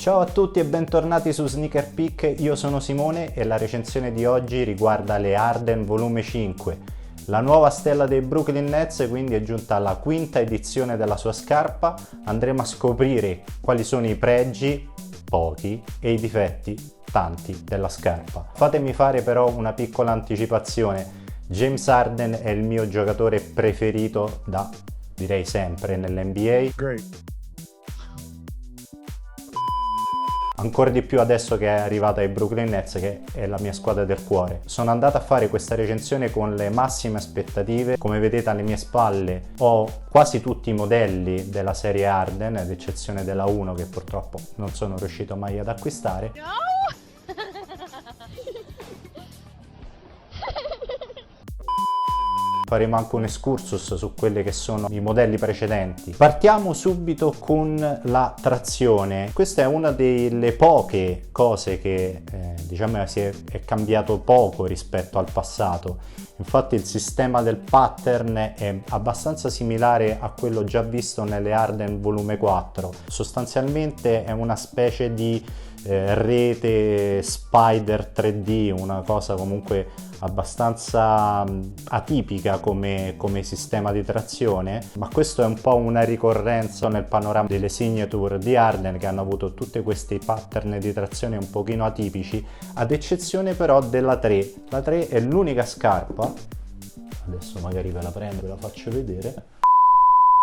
Ciao a tutti e bentornati su Sneaker Peek, io sono Simone e la recensione di oggi riguarda le Harden volume 5. La nuova stella dei Brooklyn Nets quindi è giunta alla quinta edizione della sua scarpa. Andremo a scoprire quali sono i pregi, pochi, e i difetti, tanti, della scarpa. Fatemi fare però una piccola anticipazione. James Harden è il mio giocatore preferito da, direi sempre, nell'NBA. Great. Ancora di più adesso che è arrivata ai Brooklyn Nets, che è la mia squadra del cuore. Sono andato a fare questa recensione con le massime aspettative. Come vedete alle mie spalle ho quasi tutti i modelli della serie Harden, ad eccezione della 1 che purtroppo non sono riuscito mai ad acquistare. Faremo anche un excursus su quelli che sono i modelli precedenti. Partiamo subito con la trazione. Questa è una delle poche cose che diciamo è cambiato poco rispetto al passato. Infatti il sistema del pattern è abbastanza similare a quello già visto nelle Harden volume 4. Sostanzialmente è una specie di rete spider 3D, una cosa comunque abbastanza atipica come sistema di trazione, ma questo è un po' una ricorrenza nel panorama delle signature di Harden, che hanno avuto tutti questi pattern di trazione un pochino atipici, ad eccezione però della 3. La 3 è l'unica scarpa, adesso magari ve la prendo e ve la faccio vedere,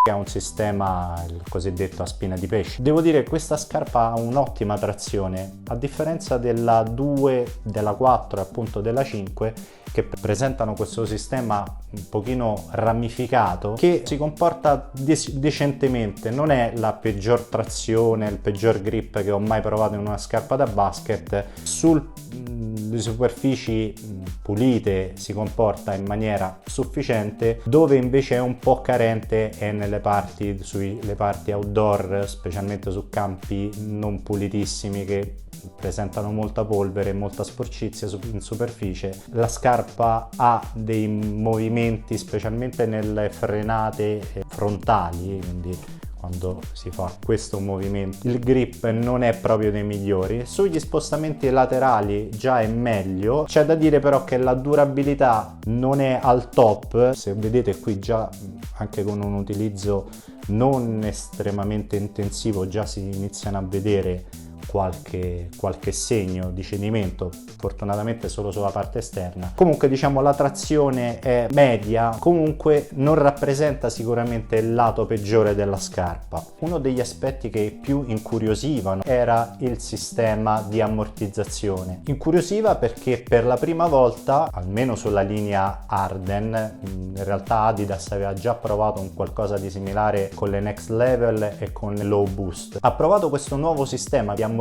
che ha un sistema, il cosiddetto a spina di pesce. Devo dire che questa scarpa ha un'ottima trazione, a differenza della 2, della 4 e appunto della 5, che presentano questo sistema un pochino ramificato che si comporta decentemente. Non è la peggior trazione, il peggior grip che ho mai provato in una scarpa da basket. Sulle superfici pulite si comporta in maniera sufficiente, dove invece è un po' carente è nelle parti, sulle parti outdoor, specialmente su campi non pulitissimi che presentano molta polvere e molta sporcizia in superficie. La scarpa ha dei movimenti, specialmente nelle frenate frontali, quindi quando si fa questo movimento il grip non è proprio dei migliori. Sugli spostamenti laterali già è meglio. C'è da dire però che la durabilità non è al top. Se vedete qui già anche con un utilizzo non estremamente intensivo già si iniziano a vedere qualche segno di cedimento, fortunatamente solo sulla parte esterna. Comunque diciamo la trazione è media, comunque non rappresenta sicuramente il lato peggiore della scarpa. Uno degli aspetti che più incuriosivano era il sistema di ammortizzazione. Incuriosiva perché per la prima volta, almeno sulla linea Harden, in realtà Adidas aveva già provato un qualcosa di similare con le Next Level e con le Low Boost. Ha provato questo nuovo sistema di ammortizzazione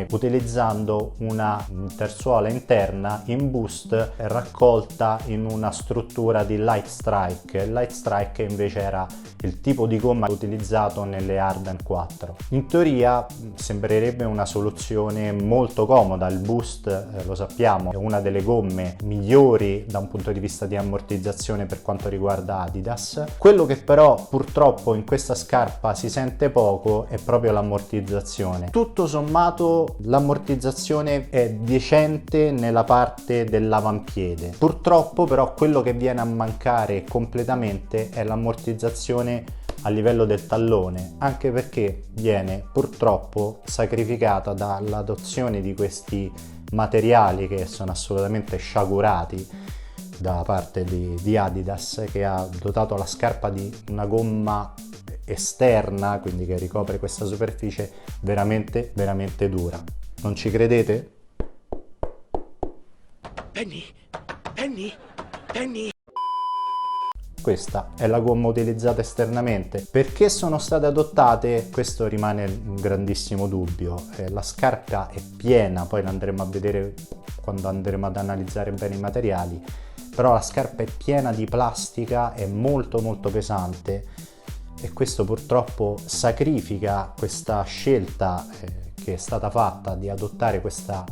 utilizzando una terzuola interna in boost raccolta in una struttura di Light Strike. Light Strike invece era il tipo di gomma utilizzato nelle Harden 4. In teoria sembrerebbe una soluzione molto comoda. Il boost, lo sappiamo, è una delle gomme migliori da un punto di vista di ammortizzazione per quanto riguarda Adidas. Quello che però purtroppo in questa scarpa si sente poco è proprio l'ammortizzazione. Tutto sommato l'ammortizzazione è decente nella parte dell'avampiede. Purtroppo però quello che viene a mancare completamente è l'ammortizzazione a livello del tallone, anche perché viene purtroppo sacrificata dall'adozione di questi materiali che sono assolutamente sciagurati da parte di Adidas, che ha dotato la scarpa di una gomma esterna, quindi che ricopre questa superficie veramente dura. Non ci credete? Penny. Questa è la gomma utilizzata esternamente. Perché sono state adottate? Questo rimane un grandissimo dubbio. La scarpa è piena, poi l'andremo a vedere quando andremo ad analizzare bene i materiali, però la scarpa è piena di plastica, è molto pesante, e questo purtroppo sacrifica questa scelta che è stata fatta di adottare questa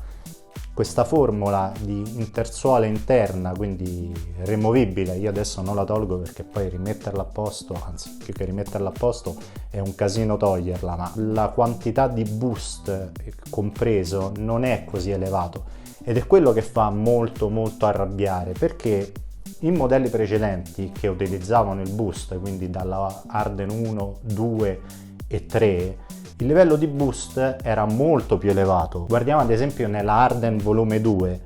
questa formula di intersuola interna, quindi removibile. Io adesso non la tolgo perché poi rimetterla a posto, anzi più che rimetterla a posto è un casino toglierla, ma la quantità di boost compreso non è così elevato ed è quello che fa molto arrabbiare, perché in modelli precedenti che utilizzavano il boost, quindi dalla Arden 1, 2 e 3, il livello di boost era molto più elevato. Guardiamo ad esempio nella Arden volume 2,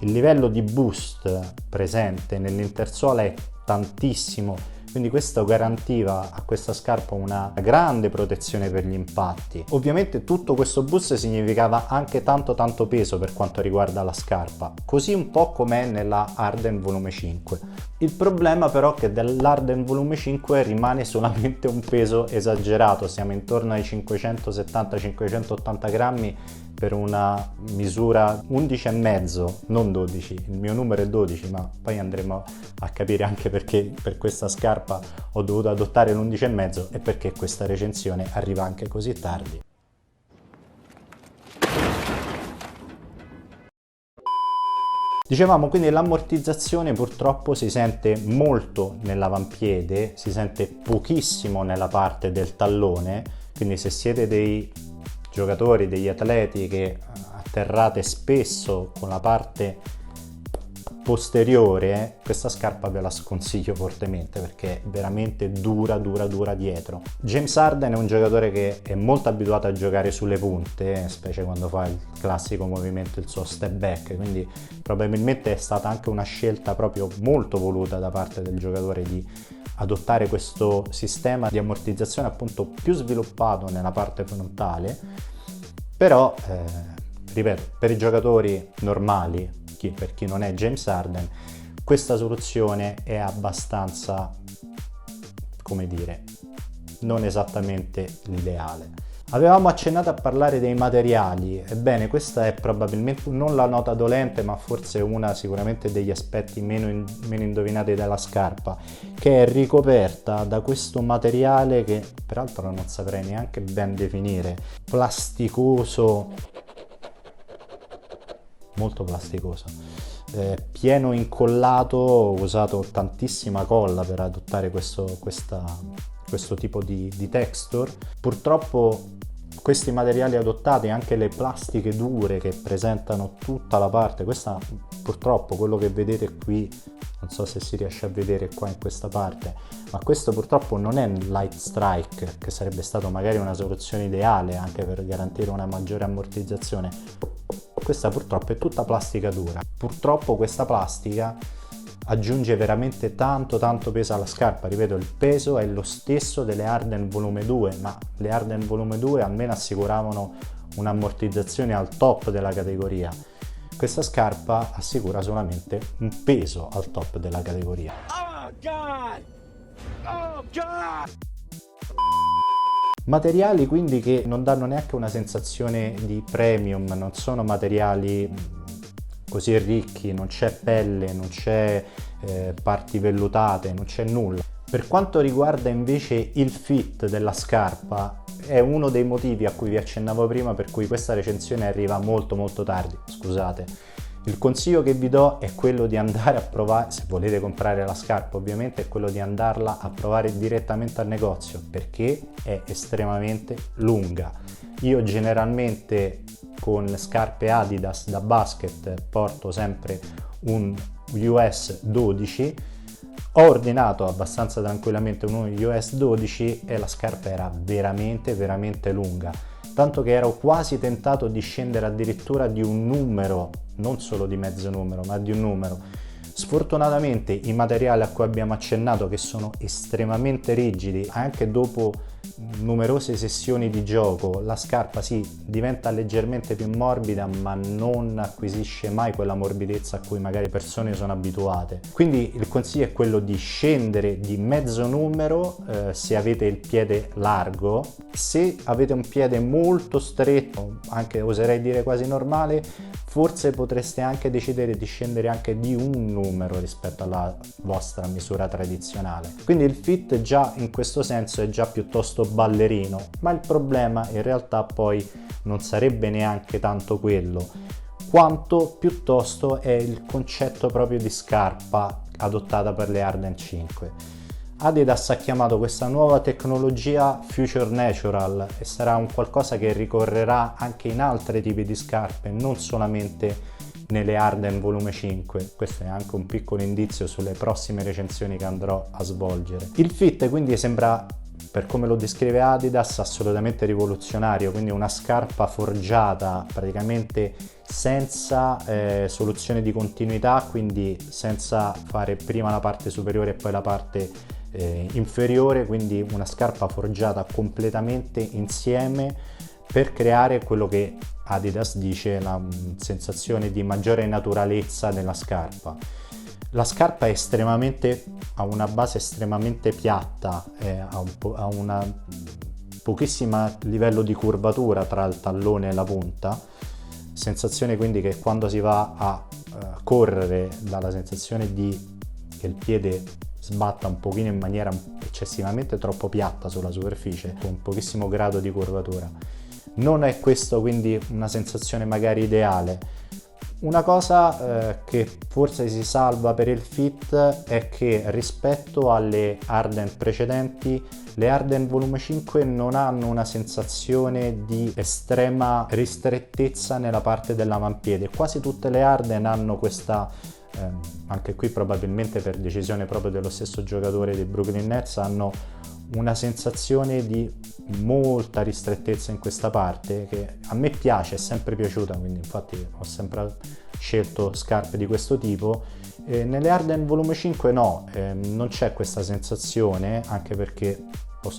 il livello di boost presente nell'intersuola è tantissimo, quindi questo garantiva a questa scarpa una grande protezione per gli impatti. Ovviamente tutto questo boost significava anche tanto peso per quanto riguarda la scarpa, così un po' com'è nella Arden volume 5. Il problema però è che dell'Arden volume 5 rimane solamente un peso esagerato, siamo intorno ai 570-580 grammi per una misura 11,5, non 12, il mio numero è 12, ma poi andremo a capire anche perché per questa scarpa ho dovuto adottare l'11,5 e perché questa recensione arriva anche così tardi. Dicevamo quindi l'ammortizzazione purtroppo si sente molto nell'avampiede, si sente pochissimo nella parte del tallone, quindi se siete dei giocatori, degli atleti che atterrate spesso con la parte posteriore, questa scarpa ve la sconsiglio fortemente perché è veramente dura dietro. James Harden è un giocatore che è molto abituato a giocare sulle punte, specie quando fa il classico movimento, il suo step back, quindi probabilmente è stata anche una scelta proprio molto voluta da parte del giocatore di adottare questo sistema di ammortizzazione appunto più sviluppato nella parte frontale, però ripeto, per i giocatori normali, per chi non è James Harden, questa soluzione è abbastanza, come dire, non esattamente l'ideale. Avevamo accennato a parlare dei materiali, ebbene questa è probabilmente non la nota dolente, ma forse una sicuramente degli aspetti meno indovinati della scarpa, che è ricoperta da questo materiale che peraltro non saprei neanche ben definire, plasticoso, molto plasticoso, pieno incollato, ho usato tantissima colla per adottare questo tipo di texture. Purtroppo questi materiali adottati, anche le plastiche dure che presentano tutta la parte, questa purtroppo, quello che vedete qui, non so se si riesce a vedere qua in questa parte, ma questo purtroppo non è Light Strike, che sarebbe stato magari una soluzione ideale anche per garantire una maggiore ammortizzazione. Questa purtroppo è tutta plastica dura. Purtroppo questa plastica aggiunge veramente tanto peso alla scarpa. Ripeto, il peso è lo stesso delle Arden volume 2, ma le Arden volume 2 almeno assicuravano un'ammortizzazione al top della categoria. Questa scarpa assicura solamente un peso al top della categoria. Oh God! Oh God! Materiali quindi che non danno neanche una sensazione di premium, non sono materiali così ricchi, non c'è pelle, non c'è parti vellutate, non c'è nulla. Per quanto riguarda invece il fit della scarpa, è uno dei motivi a cui vi accennavo prima per cui questa recensione arriva molto tardi, scusate. Il consiglio che vi do è quello di andare a provare, se volete comprare la scarpa ovviamente, è quello di andarla a provare direttamente al negozio, perché è estremamente lunga. Io generalmente con le scarpe Adidas da basket porto sempre un US 12, ho ordinato abbastanza tranquillamente un US 12 e la scarpa era veramente lunga, tanto che ero quasi tentato di scendere addirittura di un numero, non solo di mezzo numero, ma di un numero. Sfortunatamente i materiali a cui abbiamo accennato, che sono estremamente rigidi, anche dopo numerose sessioni di gioco, la scarpa sì, diventa leggermente più morbida, ma non acquisisce mai quella morbidezza a cui magari persone sono abituate. Quindi il consiglio è quello di scendere di mezzo numero se avete il piede largo. Se avete un piede molto stretto, anche oserei dire quasi normale, forse potreste anche decidere di scendere anche di un numero rispetto alla vostra misura tradizionale. Quindi il fit già in questo senso è già piuttosto ballerino, ma il problema in realtà poi non sarebbe neanche tanto quello. quanto piuttosto è il concetto proprio di scarpa adottata per le Harden 5. Adidas ha chiamato questa nuova tecnologia Future Natural e sarà un qualcosa che ricorrerà anche in altri tipi di scarpe, non solamente nelle Harden volume 5. Questo è anche un piccolo indizio sulle prossime recensioni che andrò a svolgere. Il fit quindi sembra, per come lo descrive Adidas, assolutamente rivoluzionario, quindi una scarpa forgiata praticamente senza soluzione di continuità, quindi senza fare prima la parte superiore e poi la parte inferiore, quindi una scarpa forgiata completamente insieme per creare quello che Adidas dice la sensazione di maggiore naturalezza nella scarpa. La scarpa è ha una base estremamente piatta, ha una pochissimo livello di curvatura tra il tallone e la punta, sensazione quindi che quando si va a correre dà la sensazione che il piede sbatta un pochino in maniera eccessivamente troppo piatta sulla superficie, con un pochissimo grado di curvatura. Non è questo quindi una sensazione magari ideale. Una cosa che forse si salva per il fit è che rispetto alle Harden precedenti, le Harden volume 5 non hanno una sensazione di estrema ristrettezza nella parte dell'avampiede. Quasi tutte le Harden hanno questa, anche qui probabilmente per decisione proprio dello stesso giocatore dei Brooklyn Nets, hanno una sensazione di molta ristrettezza in questa parte che a me piace, è sempre piaciuta, quindi infatti ho sempre scelto scarpe di questo tipo. Nelle Harden volume 5 no, non c'è questa sensazione, anche perché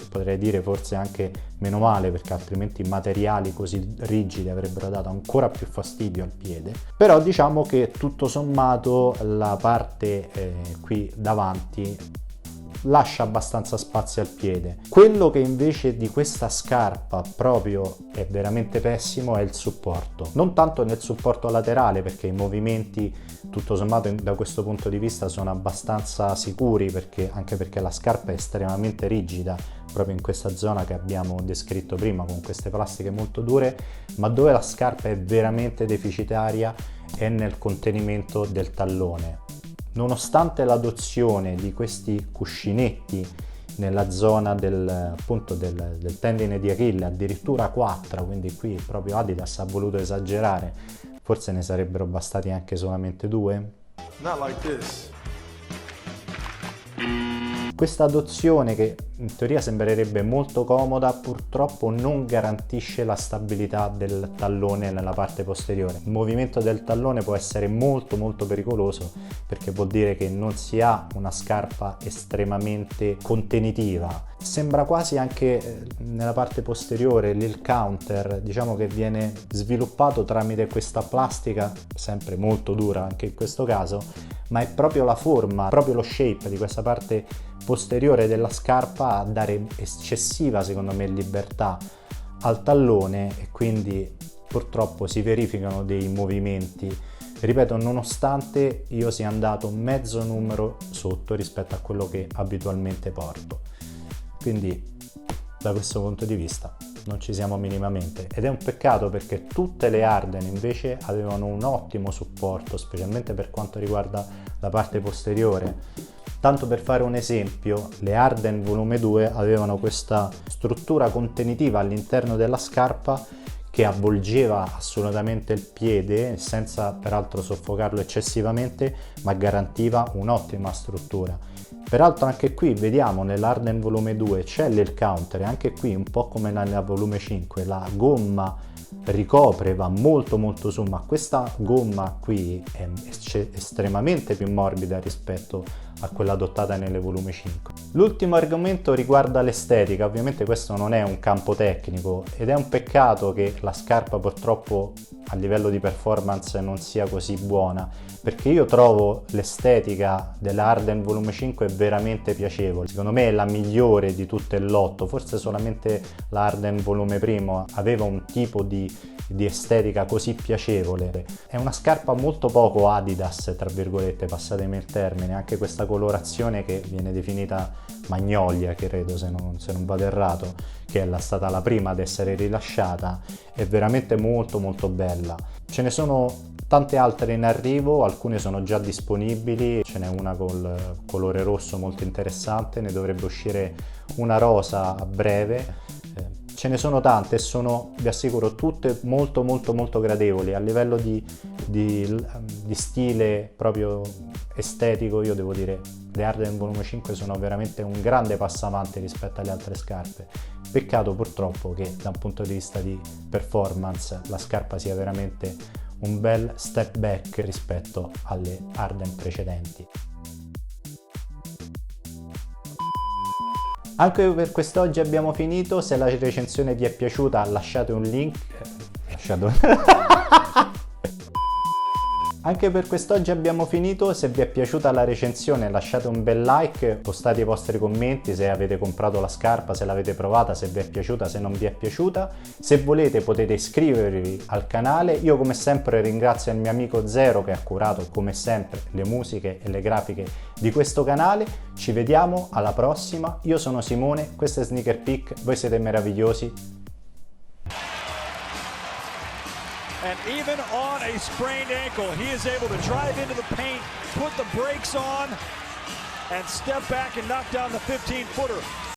potrei dire forse anche meno male, perché altrimenti materiali così rigidi avrebbero dato ancora più fastidio al piede. Però diciamo che tutto sommato la parte qui davanti lascia abbastanza spazio al piede. Quello che invece di questa scarpa proprio è veramente pessimo è il supporto, non tanto nel supporto laterale, perché i movimenti tutto sommato da questo punto di vista sono abbastanza sicuri, anche perché la scarpa è estremamente rigida proprio in questa zona che abbiamo descritto prima, con queste plastiche molto dure, ma dove la scarpa è veramente deficitaria è nel contenimento del tallone. Nonostante l'adozione di questi cuscinetti nella zona del tendine di Achille, addirittura 4, quindi qui proprio Adidas ha voluto esagerare, forse ne sarebbero bastati anche solamente 2. Not like this. Questa adozione, che in teoria sembrerebbe molto comoda, purtroppo non garantisce la stabilità del tallone nella parte posteriore. Il movimento del tallone può essere molto pericoloso, perché vuol dire che non si ha una scarpa estremamente contenitiva. Sembra quasi anche nella parte posteriore l'heel counter, diciamo che viene sviluppato tramite questa plastica, sempre molto dura anche in questo caso, ma è proprio la forma, proprio lo shape di questa parte posteriore della scarpa a dare eccessiva, secondo me, libertà al tallone, e quindi purtroppo si verificano dei movimenti, ripeto, nonostante io sia andato mezzo numero sotto rispetto a quello che abitualmente porto. Quindi da questo punto di vista non ci siamo minimamente, ed è un peccato, perché tutte le Harden invece avevano un ottimo supporto, specialmente per quanto riguarda la parte posteriore. Tanto per fare un esempio, le Harden volume 2 avevano questa struttura contenitiva all'interno della scarpa che avvolgeva assolutamente il piede senza peraltro soffocarlo eccessivamente, ma garantiva un'ottima struttura. Peraltro anche qui vediamo nell'Harden volume 2 c'è l'heel counter, e anche qui un po' come nella volume 5 la gomma ricopre, va molto su, ma questa gomma qui è estremamente più morbida rispetto a quella adottata nelle volume 5. L'ultimo argomento riguarda l'estetica. Ovviamente questo non è un campo tecnico, ed è un peccato che la scarpa purtroppo a livello di performance non sia così buona, perché io trovo l'estetica della Harden volume 5 veramente piacevole. Secondo me è la migliore di tutto il lotto, forse solamente la Harden volume 1 aveva un tipo di estetica così piacevole. È una scarpa molto poco Adidas, tra virgolette, passatemi il termine, anche questa colorazione che viene definita magnolia, credo, se non vado errato, che è stata la prima ad essere rilasciata, è veramente molto bella. Ce ne sono tante altre in arrivo, alcune sono già disponibili, ce n'è una col colore rosso molto interessante, ne dovrebbe uscire una rosa a breve. Ce ne sono tante e sono, vi assicuro, tutte molto molto molto gradevoli a livello di stile proprio estetico. Io devo dire, le Arden Volume 5 sono veramente un grande passo avanti rispetto alle altre scarpe. Peccato purtroppo che da un punto di vista di performance la scarpa sia veramente un bel step back rispetto alle Arden precedenti. Anche per quest'oggi abbiamo finito. Se la recensione vi è piaciuta lasciate un link. Anche per quest'oggi abbiamo finito. Se vi è piaciuta la recensione lasciate un bel like, postate i vostri commenti se avete comprato la scarpa, se l'avete provata, se vi è piaciuta, se non vi è piaciuta. Se volete potete iscrivervi al canale. Io come sempre ringrazio il mio amico Zero che ha curato come sempre le musiche e le grafiche di questo canale. Ci vediamo alla prossima. Io sono Simone, questo è Sneaker Peek, voi siete meravigliosi. And even on a sprained ankle, he is able to drive into the paint, put the brakes on, and step back and knock down the 15-footer.